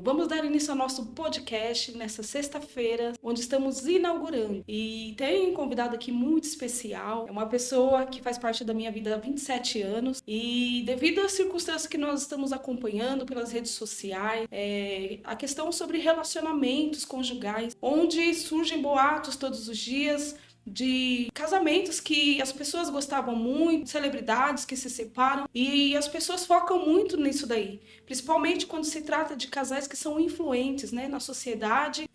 Vamos dar início ao nosso podcast nessa sexta-feira, onde estamos inaugurando. E tem um convidado aqui muito especial, é uma pessoa que faz parte da minha vida há 27 anos. E devido às circunstâncias que nós estamos acompanhando pelas redes sociais, a questão sobre relacionamentos conjugais, onde surgem boatos todos os dias de casamentos que as pessoas gostavam muito, celebridades que se separam, e as pessoas focam muito nisso daí, principalmente quando se trata de casais que são influentes, né, na sociedade,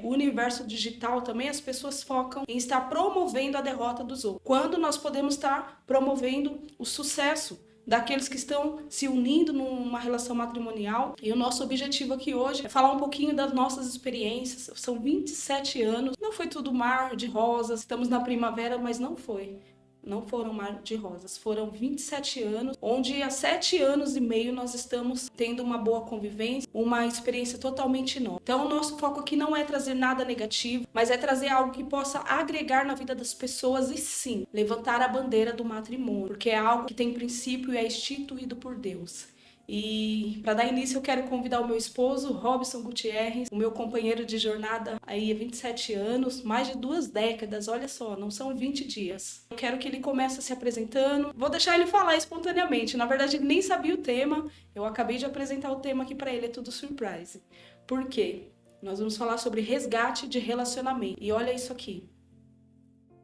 o universo digital também, as pessoas focam em estar promovendo a derrota dos outros, quando nós podemos estar promovendo o sucesso daqueles que estão se unindo numa relação matrimonial. E o nosso objetivo aqui hoje é falar um pouquinho das nossas experiências. São 27 anos, não foi tudo mar de rosas, estamos na primavera, mas não foi. Não foram mar de rosas, foram 27 anos, onde há 7 anos e meio nós estamos tendo uma boa convivência, uma experiência totalmente nova. Então o nosso foco aqui não é trazer nada negativo, mas é trazer algo que possa agregar na vida das pessoas e sim, levantar a bandeira do matrimônio, porque é algo que tem princípio e é instituído por Deus. E para dar início eu quero convidar o meu esposo, Robson Gutierrez, o meu companheiro de jornada aí há 27 anos, mais de 2 décadas, olha só, não são 20 dias. Eu quero que ele comece se apresentando, vou deixar ele falar espontaneamente, na verdade ele nem sabia o tema, eu acabei de apresentar o tema aqui para ele, é tudo surprise. Por quê? Nós vamos falar sobre resgate de relacionamento, e olha isso aqui.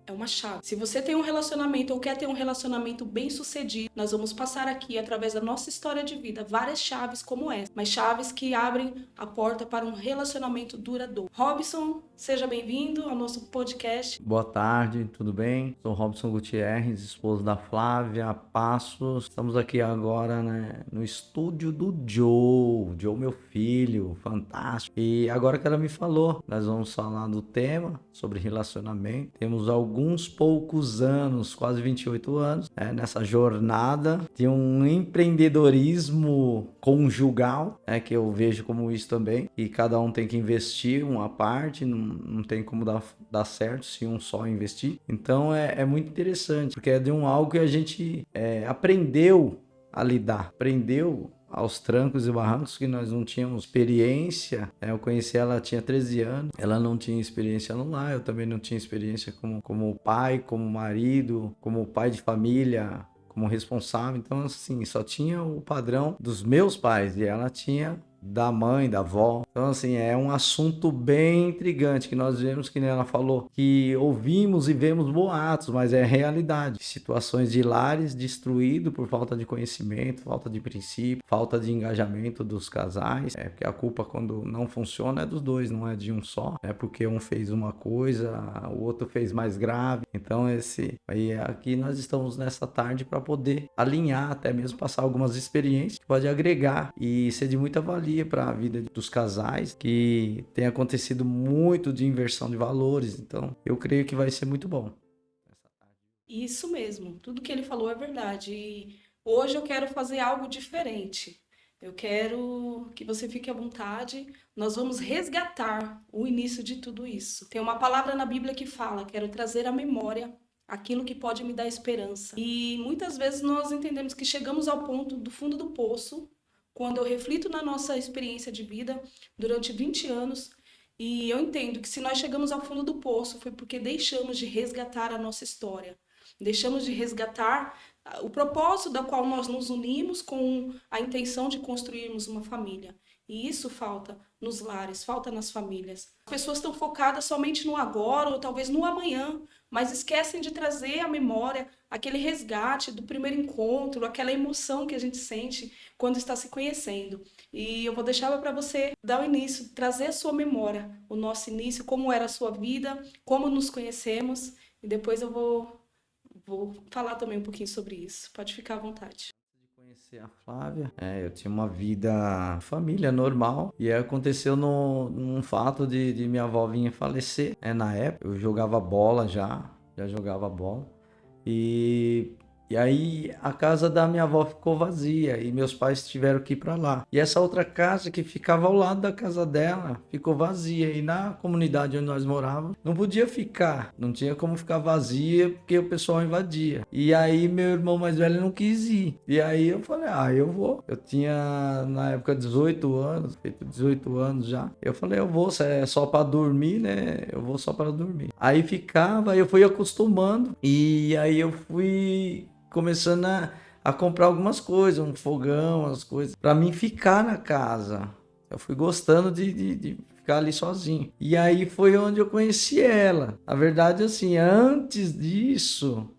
É uma chave. Se você tem um relacionamento ou quer ter um relacionamento bem sucedido, nós vamos passar aqui, através da nossa história de vida, várias chaves como essa, mas chaves que abrem a porta para um relacionamento duradouro. Robson, seja bem-vindo ao nosso podcast. Boa tarde, tudo bem? Sou Robson Gutierrez, esposo da Flávia Passos. Estamos aqui agora, no estúdio do Joe, meu filho, fantástico. E agora que ela me falou, nós vamos falar do tema sobre relacionamento. Temos alguns poucos anos, quase 28 anos, nessa jornada de um empreendedorismo conjugal, que eu vejo como isso também. E cada um tem que investir uma parte, não tem como dar certo se um só investir. Então é muito interessante, porque é de algo que a gente aprendeu a lidar, aprendeu aos trancos e barrancos, que nós não tínhamos experiência. Eu conheci ela, tinha 13 anos, ela não tinha experiência no lar, eu também não tinha experiência como pai, como marido, como pai de família, como responsável. Então assim, só tinha o padrão dos meus pais e ela tinha da mãe, da avó. Então assim, é um assunto bem intrigante, que nós vemos, que nem ela falou, que ouvimos e vemos boatos, mas é realidade. Situações de lares destruídos por falta de conhecimento, falta de princípio, falta de engajamento dos casais. Porque a culpa, quando não funciona, é dos dois, não é de um só. É porque um fez uma coisa, o outro fez mais grave. Então aqui nós estamos nessa tarde para poder alinhar, até mesmo passar algumas experiências que pode agregar e ser de muita valia para a vida dos casais, que tem acontecido muito de inversão de valores. Então eu creio que vai ser muito bom. Isso mesmo, tudo que ele falou é verdade. E hoje eu quero fazer algo diferente. Eu quero que você fique à vontade. Nós vamos resgatar o início de tudo isso. Tem uma palavra na Bíblia que fala: quero trazer à memória aquilo que pode me dar esperança. E muitas vezes nós entendemos que chegamos ao ponto do fundo do poço, quando eu reflito na nossa experiência de vida durante 20 anos, e eu entendo que se nós chegamos ao fundo do poço foi porque deixamos de resgatar a nossa história. Deixamos de resgatar o propósito da qual nós nos unimos com a intenção de construirmos uma família. E isso falta nos lares, falta nas famílias. As pessoas estão focadas somente no agora ou talvez no amanhã, mas esquecem de trazer à memória aquele resgate do primeiro encontro, aquela emoção que a gente sente quando está se conhecendo. E eu vou deixar para você dar o início, trazer a sua memória, o nosso início, como era a sua vida, como nos conhecemos, e depois eu vou falar também um pouquinho sobre isso. Pode ficar à vontade. Conhecer a Flávia, eu tinha uma vida, família normal, e aí aconteceu num fato de minha avó vir a falecer. Na época eu jogava bola, já jogava bola, e E aí a casa da minha avó ficou vazia e meus pais tiveram que ir para lá. E essa outra casa que ficava ao lado da casa dela ficou vazia. E na comunidade onde nós morávamos não podia ficar, não tinha como ficar vazia porque o pessoal invadia. E aí meu irmão mais velho não quis ir. E aí eu falei, eu vou. Eu tinha na época 18 anos, feito 18 anos já. Eu falei, eu vou, se é só para dormir, né? Eu vou só para dormir. Aí ficava, eu fui acostumando e aí eu fui começando a comprar algumas coisas, um fogão, as coisas, para mim ficar na casa. Eu fui gostando de ficar ali sozinho. E aí foi onde eu conheci ela. Na verdade, assim, antes disso,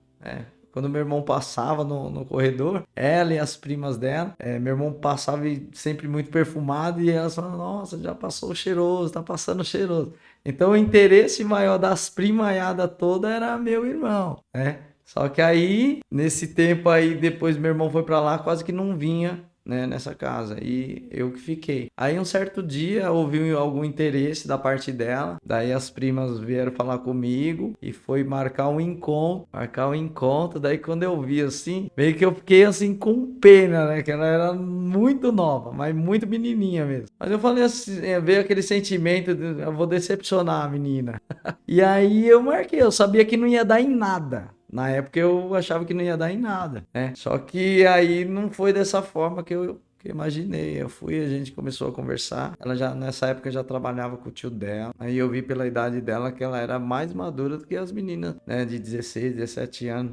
quando meu irmão passava no corredor, ela e as primas dela, meu irmão passava sempre muito perfumado e elas falavam, nossa, já passou cheiroso, tá passando cheiroso. Então o interesse maior das primaiadas toda era meu irmão, né? Só que aí, nesse tempo aí, depois meu irmão foi pra lá, quase que não vinha, né, nessa casa. E eu que fiquei. Aí um certo dia houve algum interesse da parte dela. Daí as primas vieram falar comigo e foi marcar um encontro. Marcar um encontro. Daí quando eu vi assim, meio que eu fiquei assim com pena, né? Que ela era muito nova, mas muito menininha mesmo. Mas eu falei assim, veio aquele sentimento de eu vou decepcionar a menina. E aí eu marquei, eu sabia que não ia dar em nada. Na época eu achava que não ia dar em nada, né? Só que aí não foi dessa forma que eu imaginei. Eu fui, a gente começou a conversar. Ela já, nessa época, já trabalhava com o tio dela. Aí eu vi pela idade dela que ela era mais madura do que as meninas, né? De 16, 17 anos.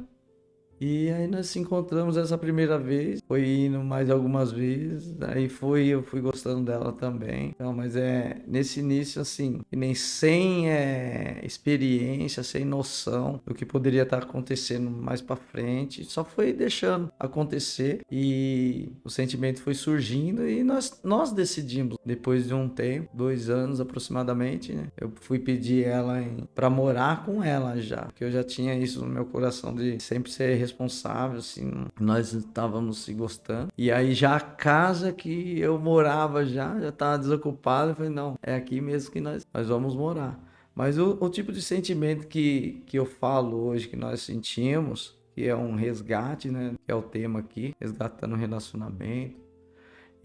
E aí nós se encontramos essa primeira vez, foi indo mais algumas vezes, aí eu fui gostando dela também. Então, mas nesse início assim, que nem sem experiência, sem noção do que poderia estar acontecendo mais para frente, só foi deixando acontecer e o sentimento foi surgindo e nós decidimos, depois de um tempo, 2 anos aproximadamente, né? Eu fui pedir ela para morar com ela já, porque eu já tinha isso no meu coração de sempre ser responsável, assim, nós estávamos se gostando. E aí já a casa que eu morava já estava desocupada, eu falei, não, é aqui mesmo que nós vamos morar. Mas o tipo de sentimento que eu falo hoje, que nós sentimos, que é um resgate, né, que é o tema aqui, resgatando o relacionamento.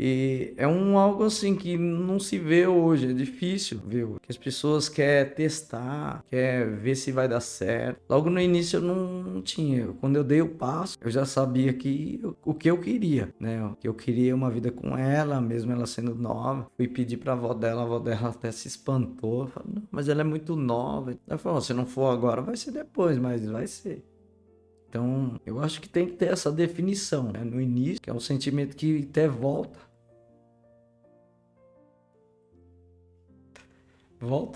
E é algo assim que não se vê hoje, é difícil ver, que as pessoas querem testar, querem ver se vai dar certo. Logo no início eu não tinha, quando eu dei o passo, eu já sabia o que eu queria, né? Que eu queria uma vida com ela, mesmo ela sendo nova. Fui pedir pra avó dela até se espantou, falou, não, mas ela é muito nova. Ela falou, se não for agora, vai ser depois, mas vai ser. Então, eu acho que tem que ter essa definição, né? No início, que é um sentimento que até volta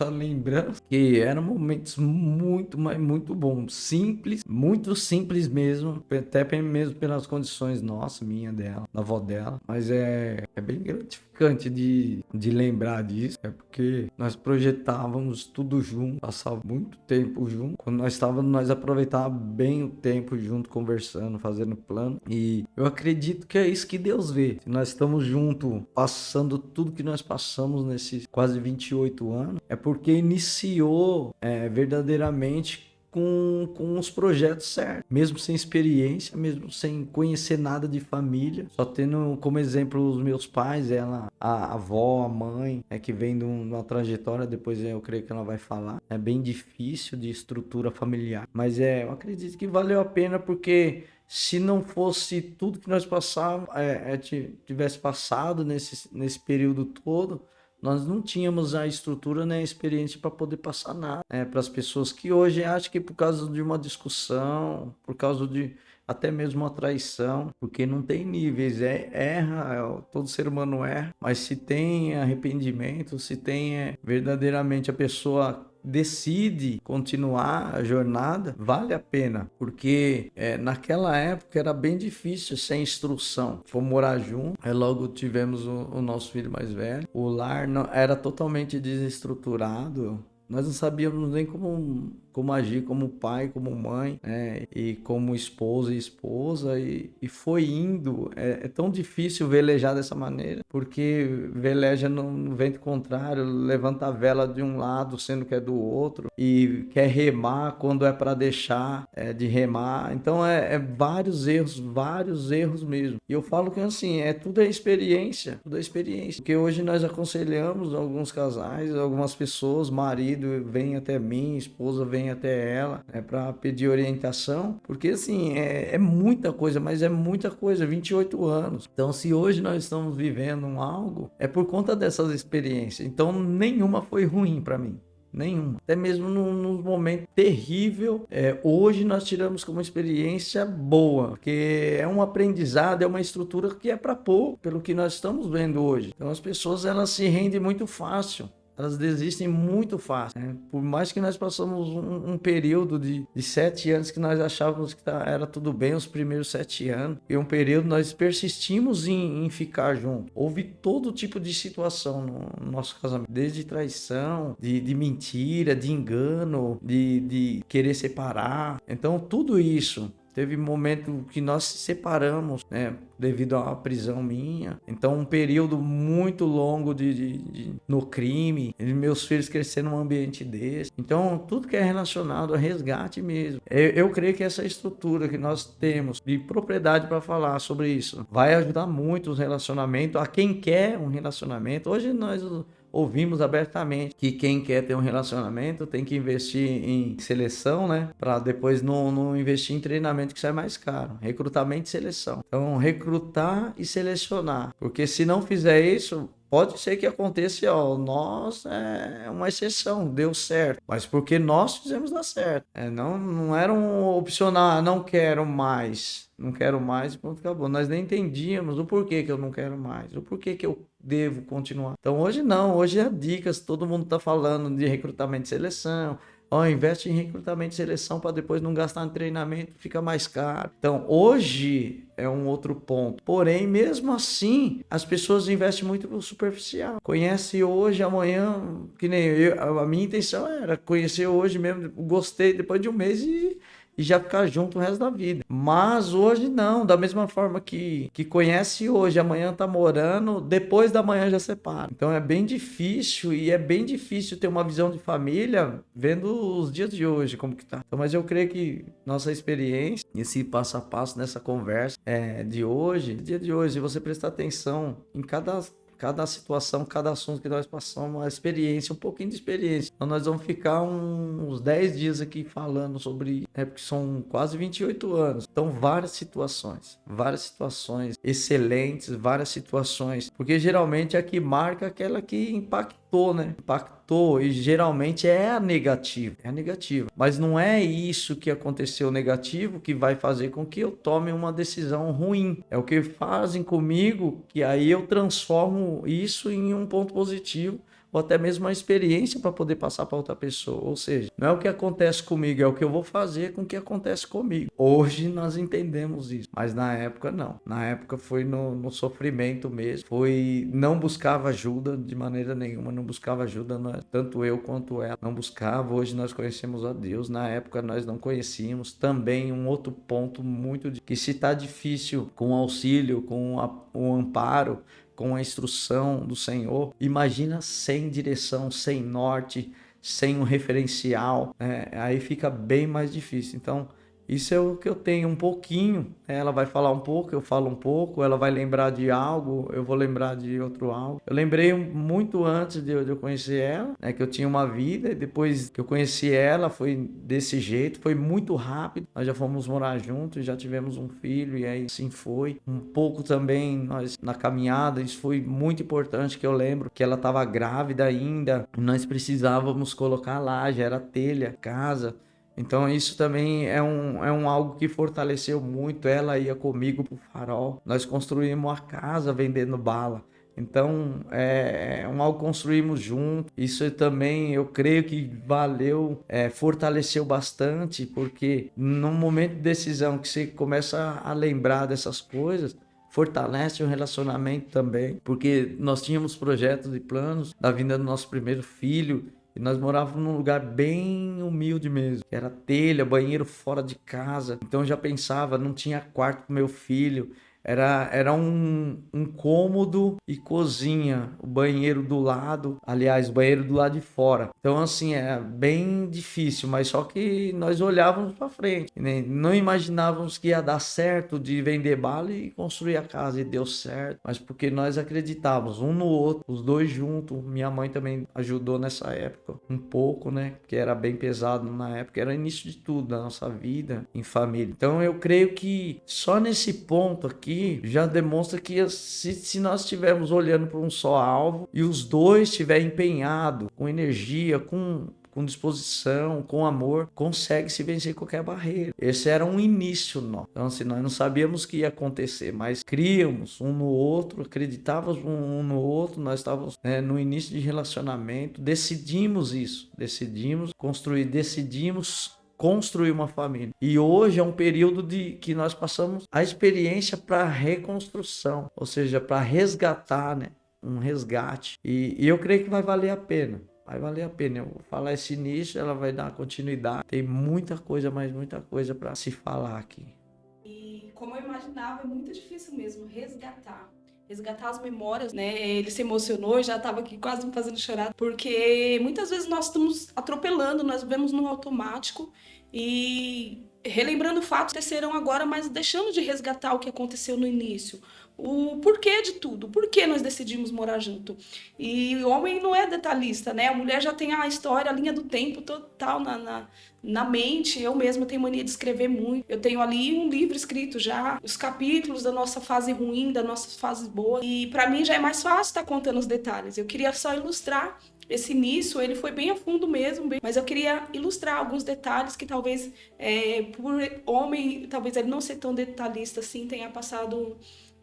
a lembrança que eram momentos muito, mas muito bons, simples, muito simples mesmo, até mesmo pelas condições nossas, minha dela, da avó dela, mas é bem gratificante de lembrar disso, porque nós projetávamos tudo junto, passava muito tempo junto, quando nós estávamos, nós aproveitávamos bem o tempo junto, conversando, fazendo plano, e eu acredito que é isso que Deus vê, se nós estamos juntos, passando tudo que nós passamos nesses quase 28 anos, é porque iniciou verdadeiramente com os projetos certos, mesmo sem experiência, mesmo sem conhecer nada de família, só tendo como exemplo os meus pais, a avó, a mãe, que vem de uma trajetória, depois eu creio que ela vai falar, é bem difícil de estrutura familiar, mas eu acredito que valeu a pena porque se não fosse tudo que nós passávamos, tivesse passado nesse período todo, nós não tínhamos a estrutura nem a experiência para poder passar nada para as pessoas que hoje acham que por causa de uma discussão, por causa de até mesmo uma traição, porque não tem níveis, todo ser humano erra, mas se tem arrependimento, se tem verdadeiramente a pessoa decide continuar a jornada, vale a pena, porque naquela época era bem difícil, sem instrução. Fomos morar junto, logo tivemos o nosso filho mais velho, o lar era totalmente desestruturado, nós não sabíamos nem como agir como pai, como mãe, né? E como esposa e esposa, e foi indo. É tão difícil velejar dessa maneira, porque veleja no vento contrário, levanta a vela de um lado, sendo que é do outro, e quer remar quando é para deixar de remar. Então é vários erros mesmo. E eu falo que assim, tudo é experiência, porque hoje nós aconselhamos alguns casais, algumas pessoas, marido vem até mim, esposa vem até ela, para pedir orientação, porque assim, é muita coisa, mas é muita coisa, 28 anos. Então, se hoje nós estamos vivendo algo, é por conta dessas experiências. Então, nenhuma foi ruim para mim. Nenhuma. Até mesmo num momento terrível, hoje nós tiramos como experiência boa, porque é um aprendizado, é uma estrutura que é para pouco, pelo que nós estamos vendo hoje. Então, as pessoas, elas se rendem muito fácil. Elas desistem muito fácil, né? Por mais que nós passamos um período de 7 anos que nós achávamos que era tudo bem, os primeiros 7 anos, e um período nós persistimos em ficar juntos. Houve todo tipo de situação no nosso casamento, desde traição, de mentira, de engano, de querer separar. Então, tudo isso. Teve momento que nós se separamos, né, devido a uma prisão minha. Então, um período muito longo no crime, meus filhos crescendo num ambiente desse. Então, tudo que é relacionado a resgate mesmo. Eu creio que essa estrutura que nós temos de propriedade para falar sobre isso vai ajudar muito os relacionamentos, a quem quer um relacionamento. Hoje nós ouvimos abertamente que quem quer ter um relacionamento tem que investir em seleção, né? Para depois não investir em treinamento, que sai mais caro. Recrutamento e seleção. Então, recrutar e selecionar. Porque se não fizer isso, pode ser que aconteça, nós é uma exceção, deu certo. Mas porque nós fizemos dar certo. Não era um opcional, não quero mais e pronto, acabou. Nós nem entendíamos o porquê que eu não quero mais, o porquê que eu devo continuar. Então hoje não, hoje é dicas, todo mundo está falando de recrutamento e seleção. Investe em recrutamento e seleção para depois não gastar em treinamento, fica mais caro. Então, hoje é um outro ponto. Porém, mesmo assim, as pessoas investem muito no superficial. Conhece hoje, amanhã, que nem eu. A minha intenção era conhecer hoje mesmo, gostei depois de um mês e já ficar junto o resto da vida. Mas hoje não, da mesma forma que conhece hoje, amanhã tá morando, depois da manhã já separa. Então é bem difícil, e é bem difícil ter uma visão de família vendo os dias de hoje, como que tá. Então, mas eu creio que nossa experiência, esse passo a passo nessa conversa dia de hoje, se você prestar atenção em cada situação, cada assunto que nós passamos, uma experiência, um pouquinho de experiência. Então nós vamos ficar uns 10 dias aqui falando sobre, porque são quase 28 anos. Então várias situações excelentes, várias situações, porque geralmente é a que marca aquela que impactou, né? E geralmente é a negativa, mas não é isso que aconteceu negativo que vai fazer com que eu tome uma decisão ruim, é o que fazem comigo, que aí eu transformo isso em um ponto positivo, ou até mesmo uma experiência para poder passar para outra pessoa. Ou seja, não é o que acontece comigo, é o que eu vou fazer com o que acontece comigo. Hoje nós entendemos isso, mas na época não. Na época foi no sofrimento mesmo, não buscava ajuda de maneira nenhuma, não buscava ajuda, tanto eu quanto ela não buscava. Hoje nós conhecemos a Deus, na época nós não conhecíamos. Também um outro ponto que se está difícil com o auxílio, com o amparo, com a instrução do Senhor, imagina sem direção, sem norte, sem um referencial, aí fica bem mais difícil. Então, isso é o que eu tenho um pouquinho. Ela vai falar um pouco, eu falo um pouco. Ela vai lembrar de algo, eu vou lembrar de outro algo. Eu lembrei muito antes de eu conhecer ela, que eu tinha uma vida. E depois que eu conheci ela, foi desse jeito. Foi muito rápido. Nós já fomos morar juntos, já tivemos um filho. E aí assim foi. Um pouco também nós na caminhada. Isso foi muito importante, que eu lembro que ela estava grávida ainda. Nós precisávamos colocar lá, já era telha, casa. Então isso também é um algo que fortaleceu muito. Ela ia comigo pro Farol, nós construímos a casa vendendo bala. Então é algo que construímos junto. Isso também eu creio que valeu, fortaleceu bastante, porque num momento de decisão que você começa a lembrar dessas coisas, fortalece o relacionamento também, porque nós tínhamos projetos e planos da vinda do nosso primeiro filho. E nós morávamos num lugar bem humilde mesmo. Era telha, banheiro fora de casa. Então eu já pensava, não tinha quarto pro meu filho. Era um cômodo e cozinha, o banheiro do lado, aliás, o banheiro do lado de fora. Então, assim, é bem difícil, mas só que nós olhávamos para frente, né? Não imaginávamos que ia dar certo de vender bala e construir a casa, e deu certo, mas porque nós acreditávamos um no outro, os dois juntos. Minha mãe também ajudou nessa época, um pouco, né? Porque era bem pesado na época, era o início de tudo, da nossa vida em família. Então, eu creio que só nesse ponto aqui já demonstra que se nós estivermos olhando para um só alvo e os dois estiverem empenhados, com energia, com disposição, com amor, consegue se vencer qualquer barreira. Esse era um início nosso. Então, assim, nós não sabíamos o que ia acontecer, mas críamos um no outro, acreditávamos um no outro, nós estávamos no início de relacionamento, decidimos isso, decidimos construir, decidimos construir uma família. E hoje é um período de que nós passamos a experiência para reconstrução, ou seja, para resgatar, né? Um resgate. E eu creio que vai valer a pena. Vai valer a pena. Eu vou falar esse início, ela vai dar continuidade. Tem muita coisa, mas muita coisa para se falar aqui. E como eu imaginava, é muito difícil mesmo resgatar as memórias, né? Ele se emocionou e já estava aqui quase me fazendo chorar, porque muitas vezes nós estamos atropelando, nós vemos no automático e relembrando fatos que aconteceram agora, mas deixando de resgatar o que aconteceu no início. O porquê de tudo, por que nós decidimos morar junto. E o homem não é detalhista, né? A mulher já tem a história, a linha do tempo total na mente. Eu mesma tenho mania de escrever muito. Eu tenho ali um livro escrito já, os capítulos da nossa fase ruim, da nossa fase boa. E para mim já é mais fácil estar contando os detalhes. Eu queria só ilustrar esse início, ele foi bem a fundo mesmo, mas eu queria ilustrar alguns detalhes que talvez, por homem, talvez ele não ser tão detalhista assim, tenha passado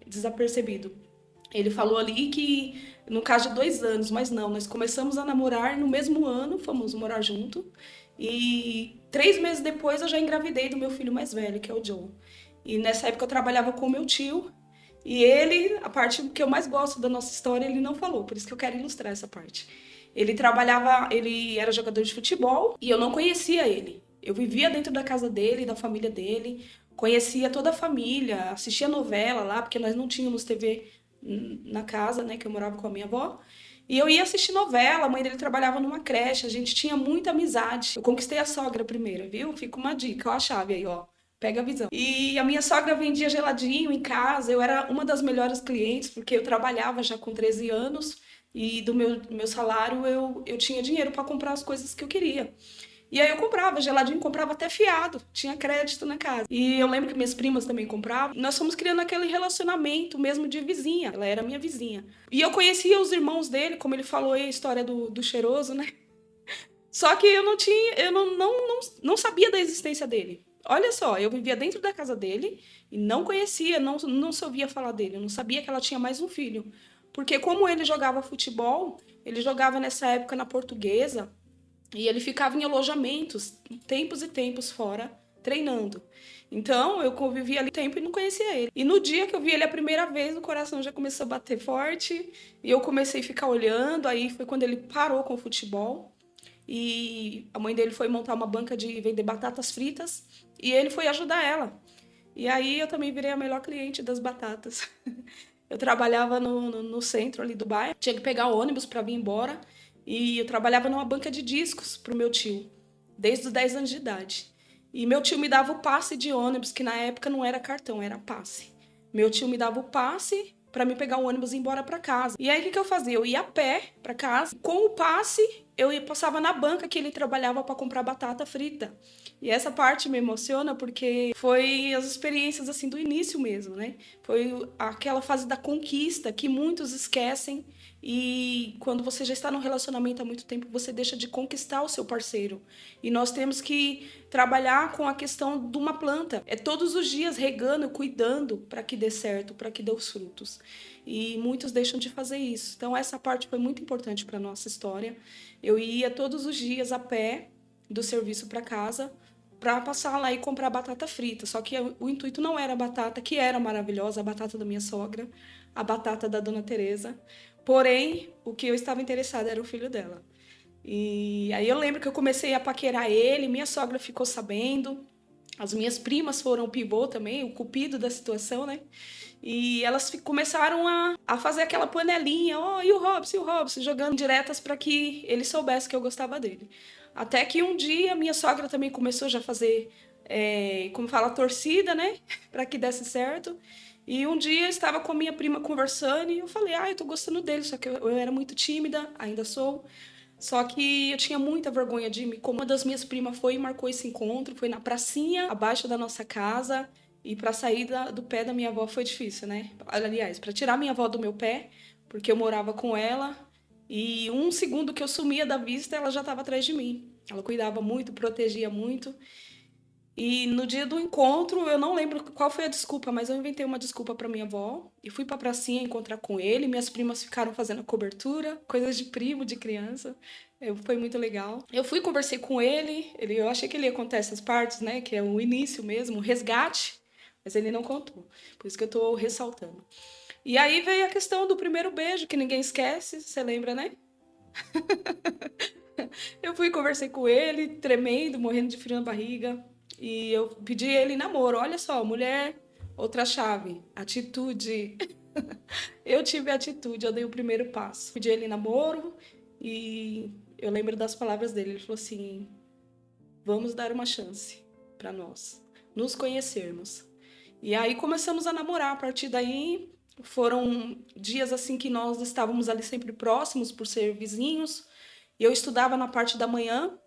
desapercebido. Ele falou ali que no caso de 2 anos, mas não, nós começamos a namorar no mesmo ano, fomos morar junto, e 3 meses depois eu já engravidei do meu filho mais velho, que é o John. E nessa época eu trabalhava com o meu tio, e ele, a parte que eu mais gosto da nossa história, ele não falou, por isso que eu quero ilustrar essa parte. Ele era jogador de futebol e eu não conhecia ele. Eu vivia dentro da casa dele, da família dele, conhecia toda a família, assistia novela lá, porque nós não tínhamos TV na casa, né, que eu morava com a minha avó. E eu ia assistir novela, a mãe dele trabalhava numa creche, a gente tinha muita amizade. Eu conquistei a sogra primeiro, viu? Fica uma dica, ó a chave aí, ó. Pega a visão. E a minha sogra vendia geladinho em casa, eu era uma das melhores clientes, porque eu trabalhava já com 13 anos, e do meu salário eu tinha dinheiro para comprar as coisas que eu queria. E aí eu comprava geladinho, comprava até fiado, tinha crédito na casa. E eu lembro que minhas primas também compravam. Nós fomos criando aquele relacionamento mesmo de vizinha, ela era minha vizinha. E eu conhecia os irmãos dele, como ele falou aí, a história do cheiroso, né? Só que eu não sabia da existência dele. Olha só, eu vivia dentro da casa dele e não conhecia, não se ouvia falar dele. Eu não sabia que ela tinha mais um filho. Porque como ele jogava futebol, ele jogava nessa época na Portuguesa e ele ficava em alojamentos, tempos e tempos fora, treinando. Então, eu convivia ali tempo e não conhecia ele. E no dia que eu vi ele a primeira vez, o coração já começou a bater forte e eu comecei a ficar olhando. Aí foi quando ele parou com o futebol e a mãe dele foi montar uma banca de vender batatas fritas e ele foi ajudar ela. E aí eu também virei a melhor cliente das batatas. Eu trabalhava no centro ali do bairro, tinha que pegar ônibus para vir embora e eu trabalhava numa banca de discos para o meu tio, desde os 10 anos de idade. E meu tio me dava o passe de ônibus, que na época não era cartão, era passe. Meu tio me dava o passe para me pegar o ônibus e ir embora para casa. E aí o que eu fazia? Eu ia a pé para casa, com o passe passava na banca que ele trabalhava para comprar batata frita. E essa parte me emociona porque foi as experiências assim do início mesmo, né? Foi aquela fase da conquista que muitos esquecem e quando você já está num relacionamento há muito tempo, você deixa de conquistar o seu parceiro. E nós temos que trabalhar com a questão de uma planta. É todos os dias regando, cuidando para que dê certo, para que dê os frutos. E muitos deixam de fazer isso. Então essa parte foi muito importante para a nossa história. Eu ia todos os dias a pé do serviço para casa para passar lá e comprar batata frita. Só que o intuito não era a batata, que era maravilhosa, a batata da minha sogra, a batata da Dona Teresa. Porém, o que eu estava interessada era o filho dela. E aí eu lembro que eu comecei a paquerar ele, minha sogra ficou sabendo, as minhas primas foram o pivô também, o cupido da situação, né? E elas começaram a fazer aquela panelinha, e o Robson, jogando diretas para que ele soubesse que eu gostava dele. Até que um dia minha sogra também começou já a fazer, como fala, torcida, né? Para que desse certo. E um dia eu estava com a minha prima conversando e eu falei, eu tô gostando dele, só que eu era muito tímida, ainda sou. Só que eu tinha muita vergonha de me. Como uma das minhas primas foi e marcou esse encontro, foi na pracinha, abaixo da nossa casa. E para sair do pé da minha avó foi difícil, né? Aliás, para tirar minha avó do meu pé, porque eu morava com ela. E um segundo que eu sumia da vista, ela já estava atrás de mim. Ela cuidava muito, protegia muito. E no dia do encontro, eu não lembro qual foi a desculpa, mas eu inventei uma desculpa para minha avó e fui para a pracinha encontrar com ele. Minhas primas ficaram fazendo a cobertura, coisas de primo, de criança. Foi muito legal. Eu fui, conversei com ele, eu achei que ele ia contar essas partes, né, que é o início mesmo, o resgate, mas ele não contou. Por isso que eu estou ressaltando. E aí veio a questão do primeiro beijo, que ninguém esquece, você lembra, né? Eu fui, conversei com ele, tremendo, morrendo de frio na barriga. E eu pedi ele em namoro. Olha só, mulher, outra chave, atitude. Eu tive atitude, eu dei o primeiro passo. Pedi ele em namoro e eu lembro das palavras dele. Ele falou assim: vamos dar uma chance para nós nos conhecermos. E aí começamos a namorar. A partir daí foram dias assim que nós estávamos ali sempre próximos por ser vizinhos. Eu estudava na parte da manhã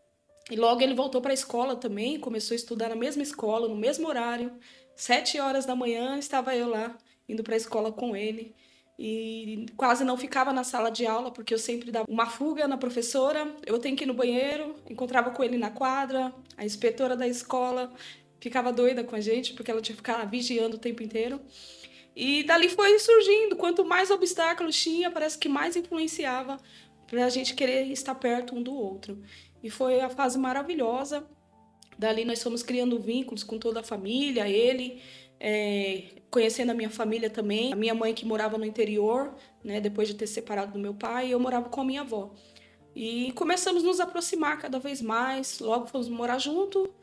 e logo ele voltou para a escola também, começou a estudar na mesma escola, no mesmo horário. 7 horas da manhã estava eu lá, indo para a escola com ele. E quase não ficava na sala de aula, porque eu sempre dava uma fuga na professora. Eu tenho que ir no banheiro, encontrava com ele na quadra. A inspetora da escola ficava doida com a gente, porque ela tinha que ficar vigiando o tempo inteiro. E dali foi surgindo. Quanto mais obstáculos tinha, parece que mais influenciava para a gente querer estar perto um do outro. E foi a fase maravilhosa. Dali nós fomos criando vínculos com toda a família, ele, conhecendo a minha família também. A minha mãe que morava no interior, né, depois de ter separado do meu pai, eu morava com a minha avó. E começamos a nos aproximar cada vez mais, logo fomos morar junto.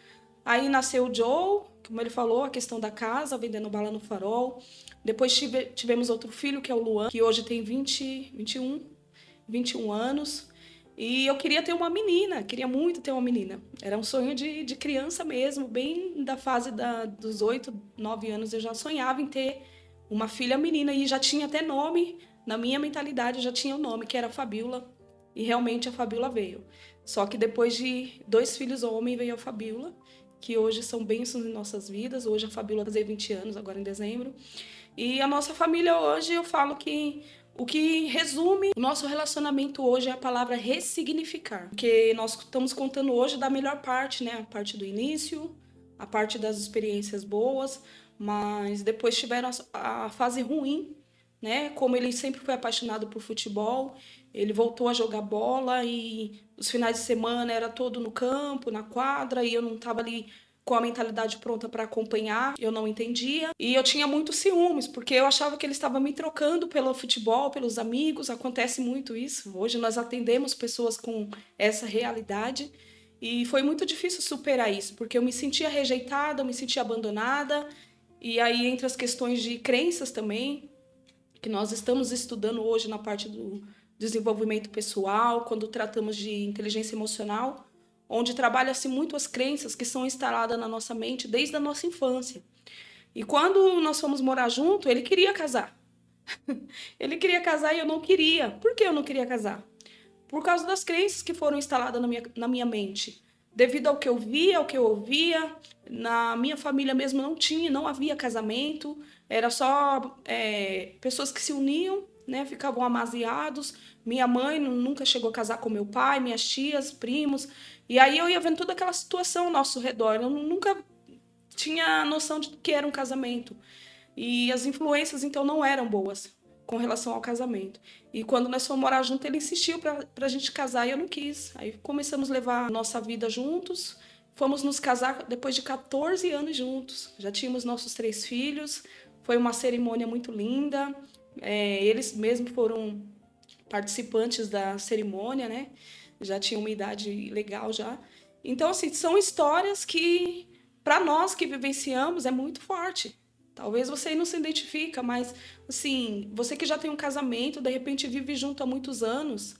Aí nasceu o Joe, como ele falou, a questão da casa, vendendo bala no farol. Depois tivemos outro filho, que é o Luan, que hoje tem 21 anos. E eu queria ter uma menina, queria muito ter uma menina. Era um sonho de criança mesmo, bem da fase dos 8, 9 anos eu já sonhava em ter uma filha menina. E já tinha até nome, na minha mentalidade já tinha o nome, que era Fabiola. E realmente a Fabiola veio. Só que depois de 2 filhos homens veio a Fabiola, que hoje são bênçãos em nossas vidas. Hoje a Fabiola vai fazer 20 anos, agora em dezembro. E a nossa família hoje, eu falo que o que resume o nosso relacionamento hoje é a palavra ressignificar. Porque nós estamos contando hoje da melhor parte, né? A parte do início, a parte das experiências boas, mas depois tiveram a fase ruim, né? Como ele sempre foi apaixonado por futebol, ele voltou a jogar bola e os finais de semana era todo no campo, na quadra, e eu não estava ali com a mentalidade pronta para acompanhar, eu não entendia. E eu tinha muitos ciúmes, porque eu achava que ele estava me trocando pelo futebol, pelos amigos, acontece muito isso. Hoje nós atendemos pessoas com essa realidade e foi muito difícil superar isso, porque eu me sentia rejeitada, eu me sentia abandonada. E aí entre as questões de crenças também, que nós estamos estudando hoje na parte do desenvolvimento pessoal, quando tratamos de inteligência emocional, onde trabalha-se muito as crenças que são instaladas na nossa mente desde a nossa infância. E quando nós fomos morar junto, ele queria casar. Ele queria casar e eu não queria. Por que eu não queria casar? Por causa das crenças que foram instaladas na minha mente. Devido ao que eu via, ao que eu ouvia, na minha família mesmo não havia casamento, era só pessoas que se uniam, né, ficavam amaziados. Minha mãe nunca chegou a casar com meu pai, minhas tias, primos. E aí eu ia vendo toda aquela situação ao nosso redor. Eu nunca tinha noção de que era um casamento. E as influências, então, não eram boas com relação ao casamento. E quando nós fomos morar junto, ele insistiu para a gente casar e eu não quis. Aí começamos a levar a nossa vida juntos. Fomos nos casar depois de 14 anos juntos. Já tínhamos nossos 3 filhos. Foi uma cerimônia muito linda. Eles mesmos foram participantes da cerimônia, né? já tinha uma idade legal já. Então, assim, são histórias que, para nós que vivenciamos, é muito forte. Talvez você não se identifica, mas, assim, você que já tem um casamento, de repente vive junto há muitos anos,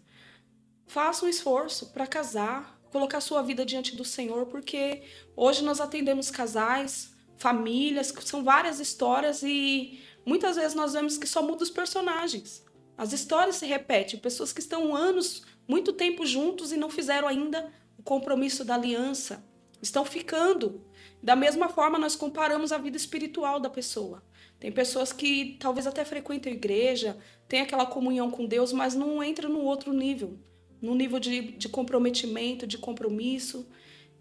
faça um esforço para casar, colocar sua vida diante do Senhor, porque hoje nós atendemos casais, famílias, são várias histórias e muitas vezes nós vemos que só muda os personagens. As histórias se repetem, pessoas que estão anos, muito tempo juntos e não fizeram ainda o compromisso da aliança, estão ficando. Da mesma forma, nós comparamos a vida espiritual da pessoa. Tem pessoas que talvez até frequentam a igreja, têm aquela comunhão com Deus, mas não entram no outro nível, no nível de comprometimento, de compromisso.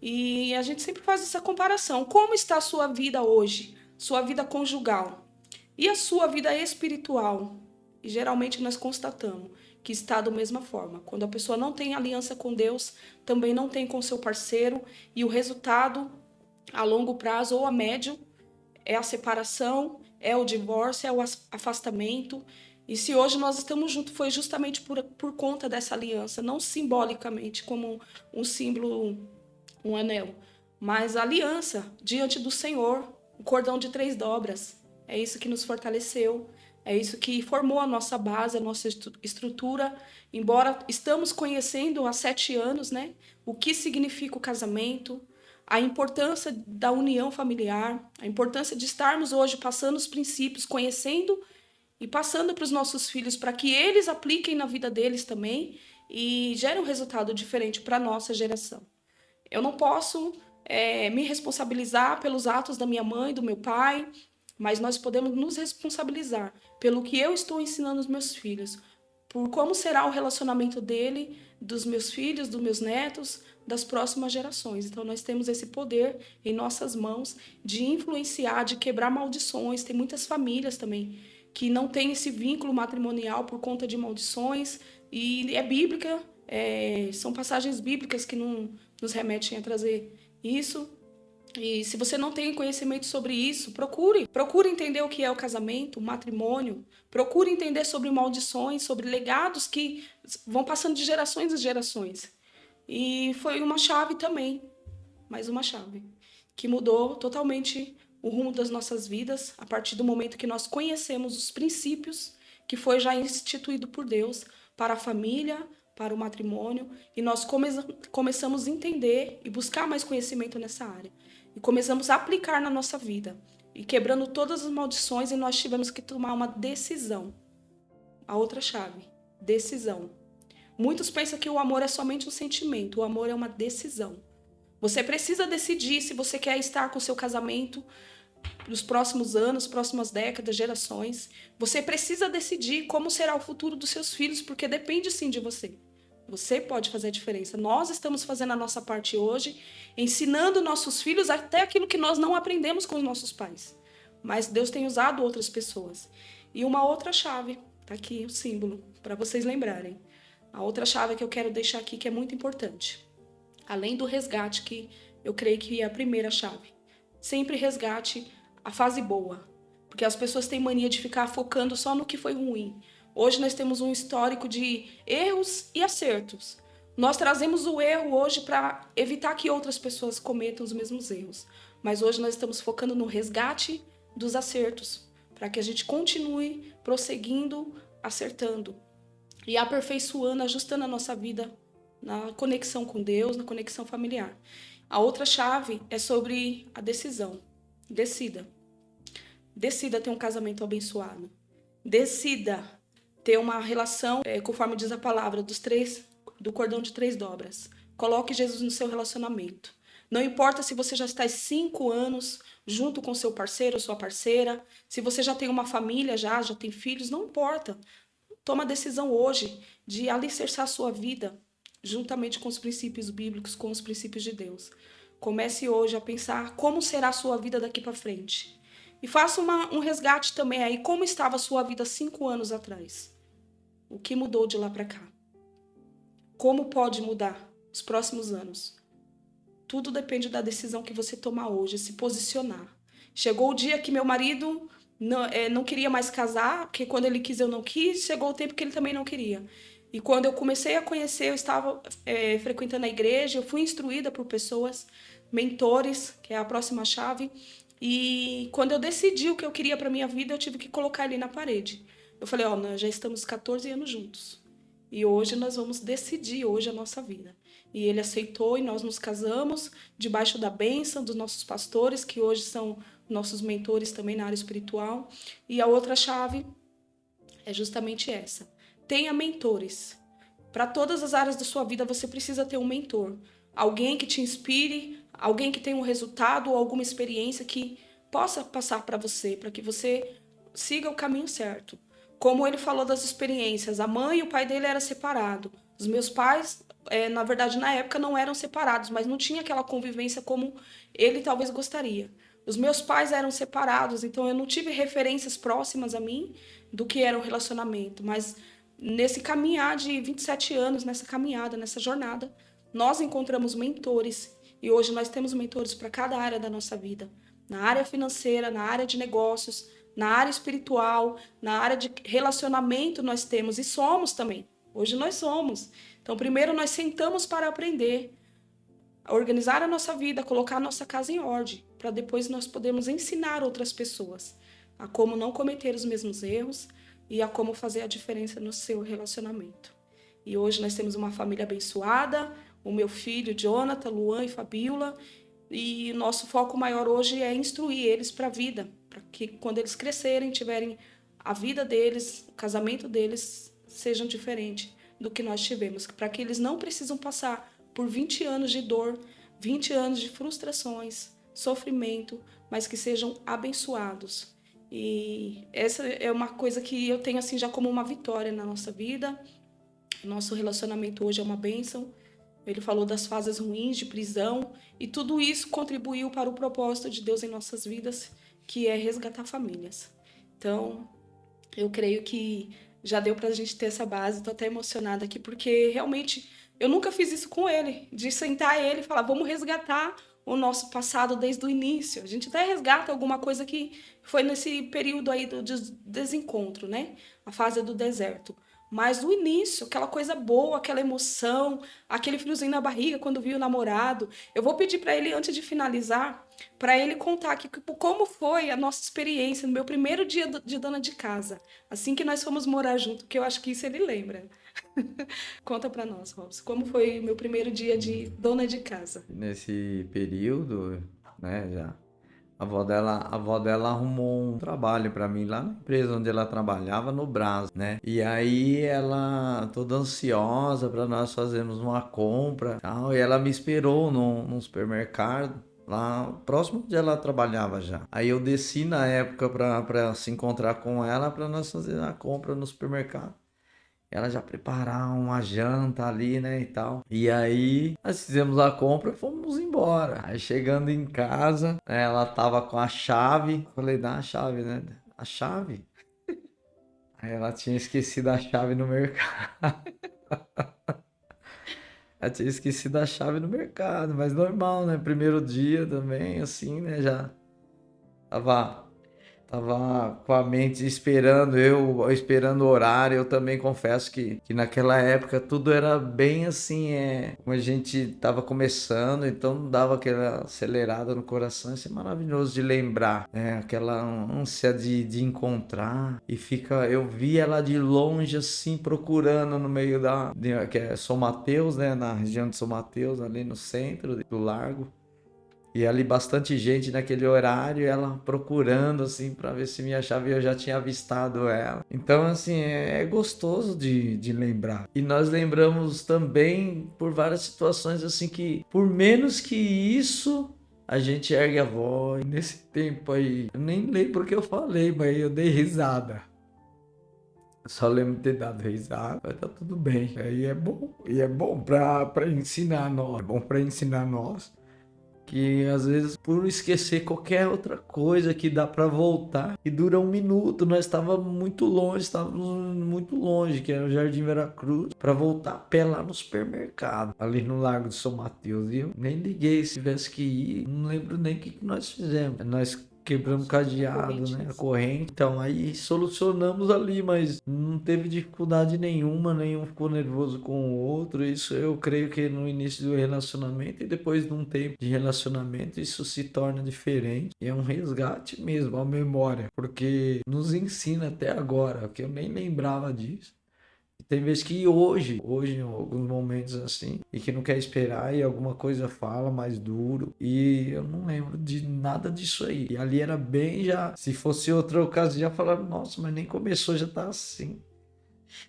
E a gente sempre faz essa comparação. Como está a sua vida hoje? Sua vida conjugal? E a sua vida espiritual? E geralmente nós constatamos que está da mesma forma. Quando a pessoa não tem aliança com Deus, também não tem com seu parceiro, e o resultado a longo prazo ou a médio é a separação, é o divórcio, é o afastamento. E se hoje nós estamos juntos, foi justamente por conta dessa aliança, não simbolicamente como um símbolo, um anel, mas a aliança diante do Senhor, o cordão de 3 dobras. É isso que nos fortaleceu, é isso que formou a nossa base, a nossa estrutura. Embora estamos conhecendo há 7 anos, né, o que significa o casamento, a importância da união familiar, a importância de estarmos hoje passando os princípios, conhecendo e passando para os nossos filhos, para que eles apliquem na vida deles também e gerem um resultado diferente para a nossa geração. Eu não posso me responsabilizar pelos atos da minha mãe, do meu pai, mas nós podemos nos responsabilizar pelo que eu estou ensinando aos meus filhos, por como será o relacionamento dele, dos meus filhos, dos meus netos, das próximas gerações. Então, nós temos esse poder em nossas mãos de influenciar, de quebrar maldições. Tem muitas famílias também que não têm esse vínculo matrimonial por conta de maldições, e é bíblica, são passagens bíblicas que nos remetem a trazer isso. E se você não tem conhecimento sobre isso, procure entender o que é o casamento, o matrimônio, procure entender sobre maldições, sobre legados que vão passando de gerações em gerações. E foi uma chave também, mais uma chave, que mudou totalmente o rumo das nossas vidas a partir do momento que nós conhecemos os princípios que foi já instituído por Deus para a família, para o matrimônio, e nós começamos a entender e buscar mais conhecimento nessa área. E começamos a aplicar na nossa vida, e quebrando todas as maldições, e nós tivemos que tomar uma decisão. A outra chave, decisão. Muitos pensam que o amor é somente um sentimento, o amor é uma decisão. Você precisa decidir se você quer estar com o seu casamento nos próximos anos, próximas décadas, gerações. Você precisa decidir como será o futuro dos seus filhos, porque depende sim de você. Você pode fazer a diferença. Nós estamos fazendo a nossa parte hoje, ensinando nossos filhos até aquilo que nós não aprendemos com os nossos pais. Mas Deus tem usado outras pessoas. E uma outra chave, tá aqui o símbolo, para vocês lembrarem. A outra chave que eu quero deixar aqui, que é muito importante. Além do resgate, que eu creio que é a primeira chave. Sempre resgate a fase boa. Porque as pessoas têm mania de ficar focando só no que foi ruim. Hoje nós temos um histórico de erros e acertos. Nós trazemos o erro hoje para evitar que outras pessoas cometam os mesmos erros. Mas hoje nós estamos focando no resgate dos acertos, para que a gente continue prosseguindo, acertando e aperfeiçoando, ajustando a nossa vida na conexão com Deus, na conexão familiar. A outra chave é sobre a decisão. Decida. Decida ter um casamento abençoado. Decida ter uma relação, conforme diz a palavra, do cordão de 3 dobras. Coloque Jesus no seu relacionamento. Não importa se você já está há 5 anos junto com seu parceiro ou sua parceira, se você já tem uma família, já tem filhos, não importa. Toma a decisão hoje de alicerçar a sua vida juntamente com os princípios bíblicos, com os princípios de Deus. Comece hoje a pensar como será a sua vida daqui para frente. E faça um resgate também aí, como estava a sua vida 5 anos atrás. O que mudou de lá para cá? Como pode mudar os próximos anos? Tudo depende da decisão que você tomar hoje, se posicionar. Chegou o dia que meu marido não queria mais casar, porque quando ele quis eu não quis, chegou o tempo que ele também não queria. E quando eu comecei a conhecer, eu estava frequentando a igreja, eu fui instruída por pessoas, mentores, que é a próxima chave. E quando eu decidi o que eu queria para minha vida, eu tive que colocar ele na parede. Eu falei, ó, nós já estamos 14 anos juntos. E hoje nós vamos decidir hoje a nossa vida. E ele aceitou e nós nos casamos debaixo da bênção dos nossos pastores, que hoje são nossos mentores também na área espiritual. E a outra chave é justamente essa. Tenha mentores. Para todas as áreas da sua vida, você precisa ter um mentor. Alguém que te inspire, alguém que tenha um resultado ou alguma experiência que possa passar para você, para que você siga o caminho certo. Como ele falou das experiências, a mãe e o pai dele eram separados. Os meus pais, na verdade, na época não eram separados, mas não tinha aquela convivência como ele talvez gostaria. Os meus pais eram separados, então eu não tive referências próximas a mim do que era um relacionamento. Mas nesse caminhar de 27 anos, nessa caminhada, nessa jornada, nós encontramos mentores. E hoje nós temos mentores para cada área da nossa vida. Na área financeira, na área de negócios, na área espiritual, na área de relacionamento nós temos e somos também. Hoje nós somos. Então, primeiro nós sentamos para aprender a organizar a nossa vida, colocar a nossa casa em ordem, para depois nós podermos ensinar outras pessoas a como não cometer os mesmos erros e a como fazer a diferença no seu relacionamento. E hoje nós temos uma família abençoada, o meu filho, Jonathan, Luan e Fabiola, e o nosso foco maior hoje é instruir eles para a vida, para que quando eles crescerem, tiverem a vida deles, o casamento deles, sejam diferentes do que nós tivemos, para que eles não precisam passar por 20 anos de dor, 20 anos de frustrações, sofrimento, mas que sejam abençoados. E essa é uma coisa que eu tenho assim já como uma vitória na nossa vida. Nosso relacionamento hoje é uma bênção. Ele falou das fases ruins de prisão e tudo isso contribuiu para o propósito de Deus em nossas vidas, que é resgatar famílias. Então, eu creio que já deu para a gente ter essa base. Estou até emocionada aqui porque realmente eu nunca fiz isso com ele, de sentar ele e falar, vamos resgatar o nosso passado desde o início. A gente até resgata alguma coisa que foi nesse período aí do desencontro, né? A fase do deserto. Mas no início, aquela coisa boa, aquela emoção, aquele friozinho na barriga quando viu o namorado. Eu vou pedir para ele, antes de finalizar, para ele contar aqui como foi a nossa experiência no meu primeiro dia de dona de casa. Assim que nós fomos morar junto, que eu acho que isso ele lembra. Conta para nós, Robson, como foi o meu primeiro dia de dona de casa? Nesse período, né, já a avó dela arrumou um trabalho para mim lá na empresa onde ela trabalhava no Brás, né? E aí ela toda ansiosa para nós fazermos uma compra, tal, e ela me esperou num supermercado lá próximo onde ela trabalhava já. Aí eu desci na época para se encontrar com ela para nós fazer a compra no supermercado. Ela já preparar uma janta ali, né, e tal. E aí, nós fizemos a compra e fomos embora. Aí, chegando em casa, né, ela tava com a chave. Falei, dá a chave, né? A chave? Aí ela tinha esquecido a chave no mercado. Ela tinha esquecido a chave no mercado, mas normal, né? Primeiro dia também, assim, né? Já tava Tava com a mente esperando, eu esperando o horário. Eu também confesso que naquela época tudo era bem assim, como a gente tava começando, então dava aquela acelerada no coração. Isso é maravilhoso de lembrar, né? Aquela ânsia de encontrar. E eu vi ela de longe assim, procurando no meio que é São Mateus, né? Na região de São Mateus, ali no centro do Largo. E ali bastante gente naquele horário, ela procurando assim para ver se me achava e eu já tinha avistado ela. Então assim, é gostoso de lembrar. E nós lembramos também por várias situações assim que por menos que isso a gente ergue a voz. Nesse tempo aí, eu nem lembro o que eu falei, mas eu dei risada. Eu só lembro de ter dado risada, mas tá tudo bem. Aí é bom para ensinar nós, é bom para ensinar nós que às vezes por esquecer qualquer outra coisa que dá para voltar e dura 1 minuto. Nós estávamos muito longe, que era o Jardim Veracruz, para voltar a pé lá no supermercado, ali no Largo de São Mateus. E eu nem liguei se tivesse que ir, não lembro nem o que nós fizemos. Nós quebramos o cadeado, né? A corrente. Então, aí solucionamos ali, mas não teve dificuldade nenhuma, nenhum ficou nervoso com o outro. Isso eu creio que no início do relacionamento e depois de um tempo de relacionamento, isso se torna diferente. E é um resgate mesmo, a memória, porque nos ensina até agora, que eu nem lembrava disso. Tem vezes que hoje, em alguns momentos assim, e que não quer esperar e alguma coisa fala mais duro. E eu não lembro de nada disso aí. E ali era bem já. Se fosse outra ocasião, falaram, nossa, mas nem começou, já tá assim.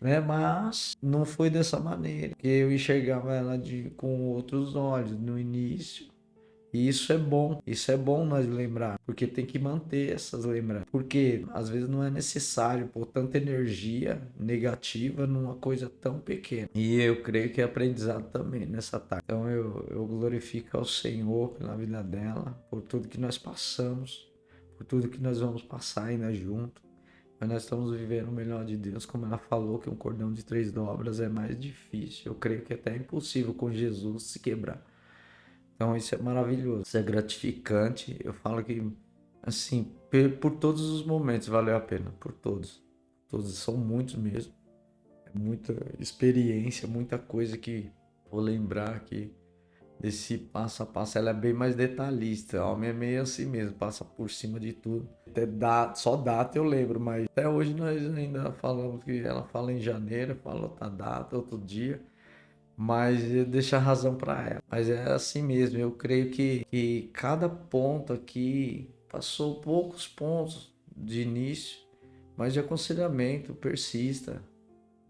Né? Mas não foi dessa maneira. Porque eu enxergava ela com outros olhos no início. E isso é bom nós lembrar, porque tem que manter essas lembranças. Porque às vezes não é necessário pôr tanta energia negativa numa coisa tão pequena. E eu creio que é aprendizado também nessa tarde. Então eu glorifico ao Senhor pela vida dela, por tudo que nós passamos, por tudo que nós vamos passar ainda junto. Mas nós estamos vivendo o melhor de Deus, como ela falou, que um cordão de 3 dobras é mais difícil. Eu creio que é até impossível com Jesus se quebrar. Então isso é maravilhoso, isso é gratificante. Eu falo que, assim, por todos os momentos valeu a pena, por todos. Todos são muitos mesmo. É muita experiência, muita coisa que vou lembrar aqui desse passo a passo. Ela é bem mais detalhista. A homem é meio assim mesmo, passa por cima de tudo. Até só data eu lembro, mas até hoje nós ainda falamos que ela fala em janeiro, fala outra data, outro dia. Mas eu deixo a razão para ela. Mas é assim mesmo, eu creio que cada ponto aqui passou poucos pontos de início, mas de aconselhamento, persista.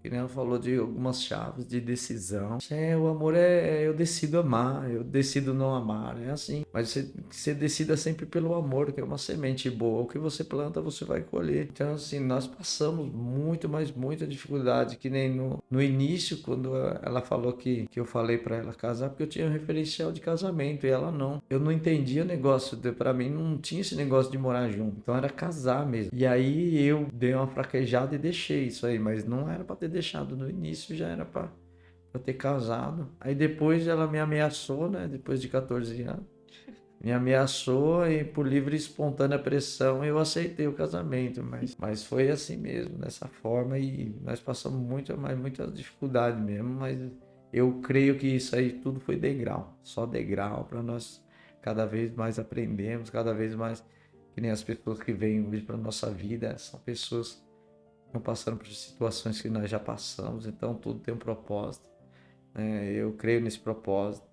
Que nem ela falou de algumas chaves de decisão. O amor eu decido amar, eu decido não amar, é assim. Mas você decida sempre pelo amor, que é uma semente boa. O que você planta, você vai colher. Então, assim, nós passamos muito, mas muita dificuldade. Que nem no início, quando ela falou que eu falei para ela casar, porque eu tinha um referencial de casamento e ela não. Eu não entendia o negócio, para mim não tinha esse negócio de morar junto. Então era casar mesmo. E aí eu dei uma fraquejada e deixei isso aí, mas não era para ter deixado no início, já era para ter casado. Aí depois ela me ameaçou, né? Depois de 14 anos. Me ameaçou e por livre e espontânea pressão eu aceitei o casamento. Mas foi assim mesmo, dessa forma. E nós passamos muita dificuldade mesmo. Mas eu creio que isso aí tudo foi degrau. Só degrau para nós cada vez mais aprendermos, cada vez mais. Que nem as pessoas que vêm hoje para nossa vida, são pessoas estão passando por situações que nós já passamos, então tudo tem um propósito. Eu creio nesse propósito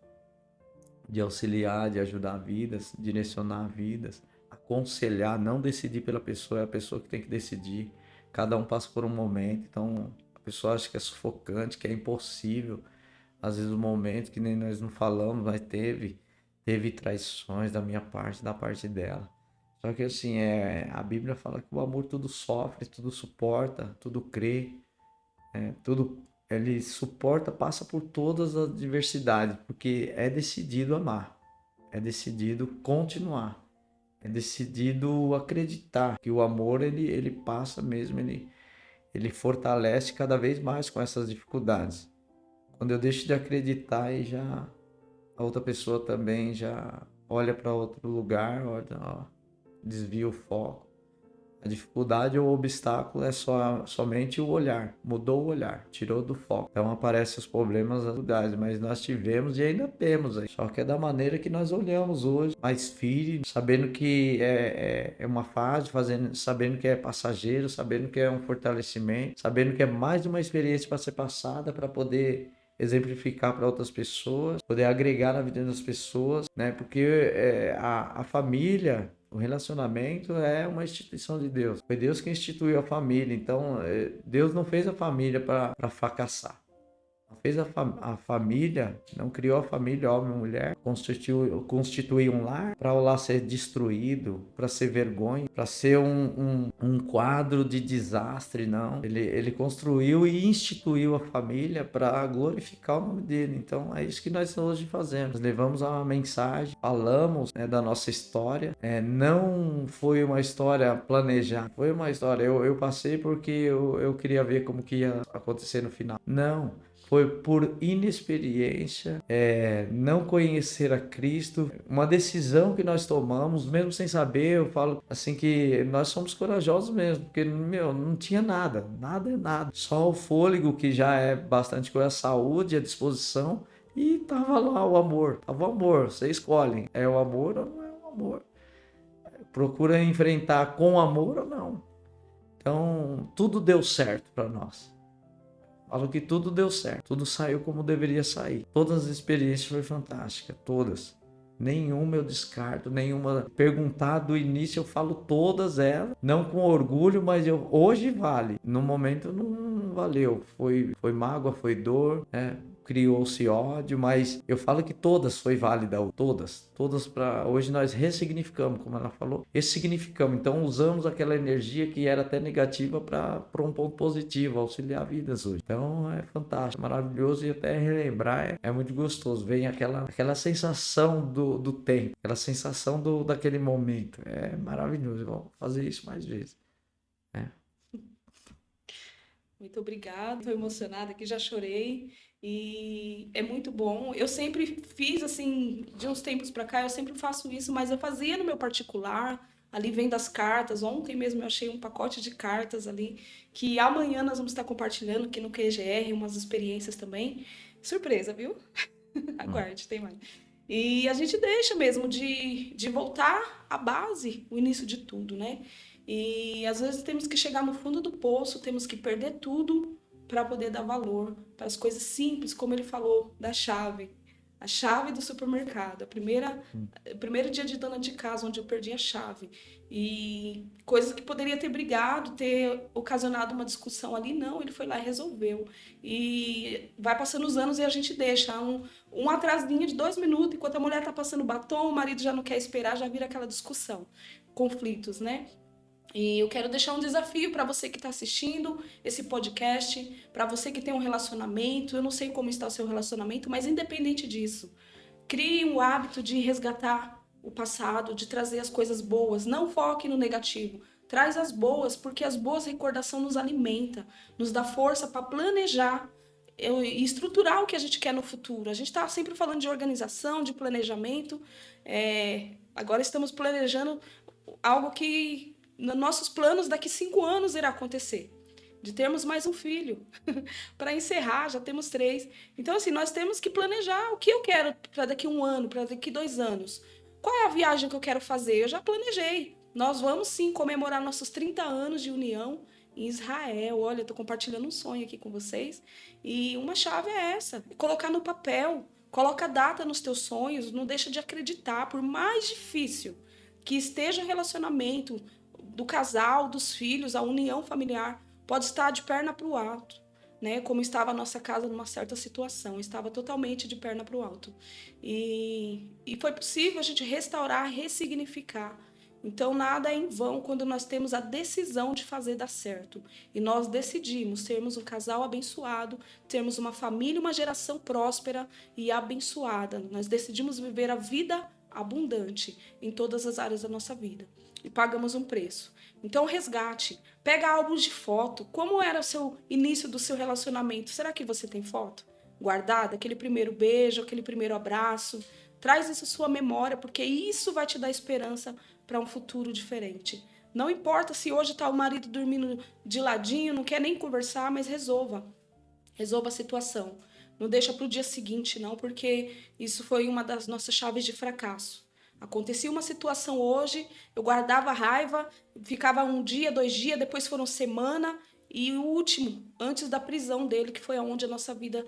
de auxiliar, de ajudar vidas, direcionar vidas, aconselhar, não decidir pela pessoa, é a pessoa que tem que decidir. Cada um passa por um momento, então a pessoa acha que é sufocante, que é impossível. Às vezes um momento que nem nós não falamos, mas teve traições da minha parte, da parte dela. Só que assim, a Bíblia fala que o amor tudo sofre, tudo suporta, tudo crê, tudo ele suporta, passa por todas as adversidades, porque é decidido amar, é decidido continuar, é decidido acreditar que o amor ele passa mesmo, ele fortalece cada vez mais com essas dificuldades. Quando eu deixo de acreditar e já a outra pessoa também já olha para outro lugar, desvia o foco. A dificuldade ou o obstáculo é somente o olhar. Mudou o olhar, tirou do foco. Então aparecem os problemas, as dificuldades, mas nós tivemos e ainda temos aí. Só que é da maneira que nós olhamos hoje, mais firme, sabendo que é uma fase, sabendo que é passageiro, sabendo que é um fortalecimento, sabendo que é mais uma experiência para ser passada, para poder exemplificar para outras pessoas, poder agregar na vida das pessoas, né? Porque a família, o relacionamento é uma instituição de Deus. Foi Deus que instituiu a família. Então, Deus não fez a família para fracassar. Fez a família, não criou a família, homem e mulher, constituiu um lar para o lar ser destruído, para ser vergonha, para ser um quadro de desastre, não. Ele construiu e instituiu a família para glorificar o nome dele. Então é isso que nós hoje fazemos. Nós levamos uma mensagem, falamos da nossa história. Não foi uma história planejada, foi uma história. Eu passei porque eu queria ver como que ia acontecer no final. Não. foi por inexperiência, não conhecer a Cristo, uma decisão que nós tomamos, mesmo sem saber. Eu falo assim que nós somos corajosos mesmo, porque, meu, não tinha nada, nada, só o fôlego, que já é bastante coisa, a saúde, a disposição, e tava lá o amor, você escolhe, é o amor ou não é o amor, procura enfrentar com amor ou não. Então, tudo deu certo para nós. Falo que tudo deu certo, tudo saiu como deveria sair. Todas as experiências foram fantásticas, todas. Nenhuma eu descarto, nenhuma. Perguntar do início, eu falo todas elas, não com orgulho, mas hoje vale. No momento não valeu. Foi mágoa, foi dor, né? Criou-se ódio, mas eu falo que todas foi válida, todas para hoje nós ressignificamos, como ela falou, ressignificamos. Então usamos aquela energia que era até negativa para um ponto positivo, auxiliar vidas hoje. Então é fantástico, maravilhoso, e até relembrar é muito gostoso. Vem aquela sensação do tempo, aquela sensação daquele momento. É maravilhoso. Vamos fazer isso mais vezes. Muito obrigada, estou emocionada aqui, já chorei e é muito bom. Eu sempre fiz assim, de uns tempos para cá, eu sempre faço isso, mas eu fazia no meu particular, ali vendo as cartas. Ontem mesmo eu achei um pacote de cartas ali, que amanhã nós vamos estar compartilhando aqui no QGR, umas experiências também. Surpresa, viu? Aguarde, tem mais. E a gente deixa mesmo de voltar à base, o início de tudo, né? E às vezes temos que chegar no fundo do poço, temos que perder tudo para poder dar valor para as coisas simples, como ele falou, da chave. A chave do supermercado. O primeiro dia de dona de casa, onde eu perdi a chave. E coisas que poderia ter brigado, ter ocasionado uma discussão ali, não, ele foi lá e resolveu. E vai passando os anos e a gente deixa um atrasinho de 2 minutos, enquanto a mulher está passando batom, o marido já não quer esperar, já vira aquela discussão. Conflitos, né? E eu quero deixar um desafio para você que está assistindo esse podcast, para você que tem um relacionamento. Eu não sei como está o seu relacionamento, mas independente disso, crie um hábito de resgatar o passado, de trazer as coisas boas. Não foque no negativo. Traz as boas, porque as boas recordações nos alimenta, nos dá força para planejar e estruturar o que a gente quer no futuro. A gente está sempre falando de organização, de planejamento. Agora estamos planejando algo que nos nossos planos daqui 5 anos irá acontecer, de termos mais um filho. Para encerrar, já temos 3. Então, assim, nós temos que planejar o que eu quero para daqui 1 ano, para daqui 2 anos. Qual é a viagem que eu quero fazer? Eu já planejei. Nós vamos, sim, comemorar nossos 30 anos de união em Israel. Olha, eu estou compartilhando um sonho aqui com vocês. E uma chave é essa, colocar no papel. Coloca a data nos teus sonhos, não deixa de acreditar, por mais difícil que esteja o relacionamento do casal, dos filhos, a união familiar, pode estar de perna para o alto, né? Como estava a nossa casa numa certa situação, estava totalmente de perna para o alto. E foi possível a gente restaurar, ressignificar. Então, nada é em vão quando nós temos a decisão de fazer dar certo. E nós decidimos sermos um casal abençoado, termos uma família, uma geração próspera e abençoada. Nós decidimos viver a vida abundante em todas as áreas da nossa vida. E pagamos um preço. Então, resgate. Pega álbuns de foto. Como era o seu início do seu relacionamento? Será que você tem foto guardada? Aquele primeiro beijo, aquele primeiro abraço. Traz isso à sua memória, porque isso vai te dar esperança para um futuro diferente. Não importa se hoje está o marido dormindo de ladinho, não quer nem conversar, mas resolva. Resolva a situação. Não deixa para o dia seguinte, não, porque isso foi uma das nossas chaves de fracasso. Acontecia uma situação hoje, eu guardava raiva, ficava 1 dia, 2 dias, depois foram semana, e o último, antes da prisão dele, que foi onde a nossa vida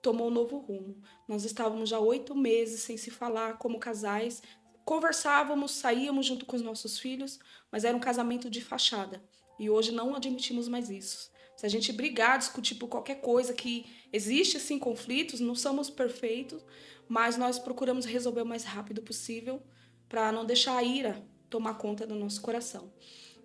tomou um novo rumo. Nós estávamos já 8 meses sem se falar como casais, conversávamos, saíamos junto com os nossos filhos, mas era um casamento de fachada. E hoje não admitimos mais isso. Se a gente brigar, discutir por qualquer coisa, que existe sim conflitos, não somos perfeitos, mas nós procuramos resolver o mais rápido possível para não deixar a ira tomar conta do nosso coração.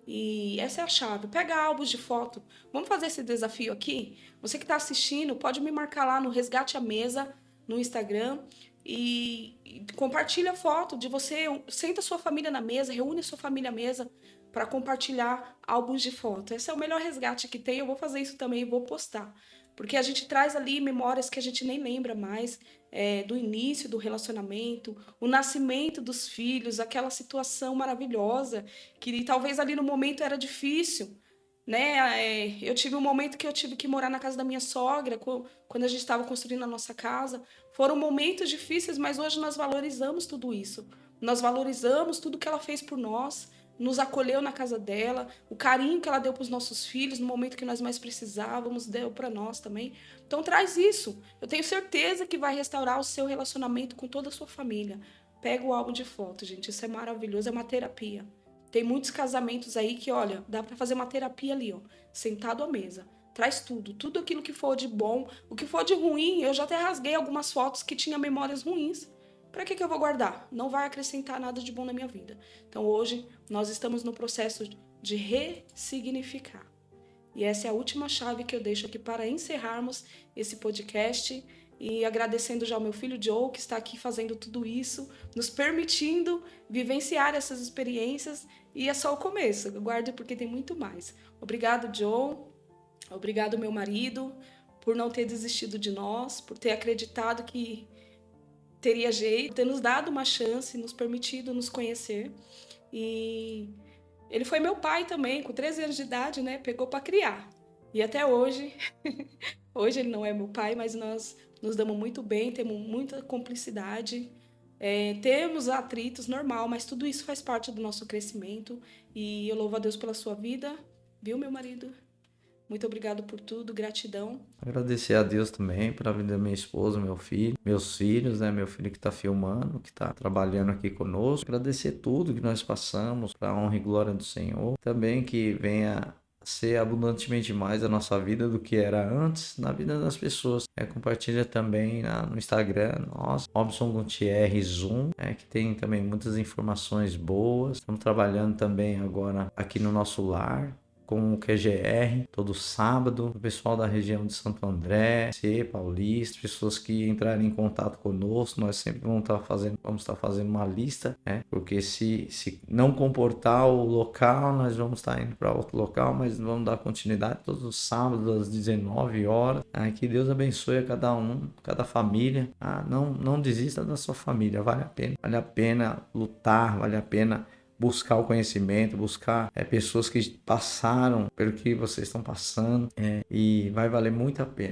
E essa é a chave. Pega álbuns de foto. Vamos fazer esse desafio aqui? Você que está assistindo, pode me marcar lá no Resgate a Mesa, no Instagram, e compartilha a foto de você. Senta a sua família na mesa, reúne a sua família à mesa para compartilhar álbuns de foto. Esse é o melhor resgate que tem. Eu vou fazer isso também e vou postar. porque a gente traz ali memórias que a gente nem lembra mais, do início do relacionamento, o nascimento dos filhos, aquela situação maravilhosa, que talvez ali no momento era difícil, né? Eu tive um momento que eu tive que morar na casa da minha sogra, quando a gente estava construindo a nossa casa. Foram momentos difíceis, mas hoje nós valorizamos tudo isso. Nós valorizamos tudo que ela fez por nós, nos acolheu na casa dela, o carinho que ela deu para os nossos filhos no momento que nós mais precisávamos, deu para nós também. Então traz isso. Eu tenho certeza que vai restaurar o seu relacionamento com toda a sua família. Pega o álbum de fotos, gente. Isso é maravilhoso, é uma terapia. Tem muitos casamentos aí que, olha, dá para fazer uma terapia ali, ó, sentado à mesa. Traz tudo aquilo que for de bom, o que for de ruim. Eu já até rasguei algumas fotos que tinha memórias ruins. Para que eu vou guardar? Não vai acrescentar nada de bom na minha vida. Então hoje nós estamos no processo de ressignificar. E essa é a última chave que eu deixo aqui para encerrarmos esse podcast. E agradecendo já ao meu filho Joe, que está aqui fazendo tudo isso, nos permitindo vivenciar essas experiências. E é só o começo, aguarde porque tem muito mais. Obrigado, Joe. Obrigado, meu marido, por não ter desistido de nós, por ter acreditado que teria jeito, ter nos dado uma chance, nos permitido nos conhecer. E ele foi meu pai também, com 13 anos de idade, né? Pegou para criar. E até hoje, hoje ele não é meu pai, mas nós nos damos muito bem, temos muita cumplicidade, temos atritos, normal, mas tudo isso faz parte do nosso crescimento. E eu louvo a Deus pela sua vida, viu, meu marido? Muito obrigado por tudo, gratidão. Agradecer a Deus também pela vida da minha esposa, meu filho, meus filhos, né? Meu filho que está filmando, que está trabalhando aqui conosco. Agradecer tudo que nós passamos para a honra e glória do Senhor. Também que venha ser abundantemente mais a nossa vida do que era antes na vida das pessoas. Compartilha também no Instagram, nossa, Robson Gutierrez 1, que tem também muitas informações boas. Estamos trabalhando também agora aqui no nosso lar, com o QGR, todo sábado, o pessoal da região de Santo André, Paulista, pessoas que entrarem em contato conosco, nós sempre vamos estar fazendo uma lista, porque se não comportar o local, nós vamos estar indo para outro local, mas vamos dar continuidade todos os sábados às 19 horas. Que Deus abençoe a cada um, cada família. Não desista da sua família, vale a pena lutar, vale a pena buscar o conhecimento, buscar pessoas que passaram pelo que vocês estão passando, e vai valer muito a pena.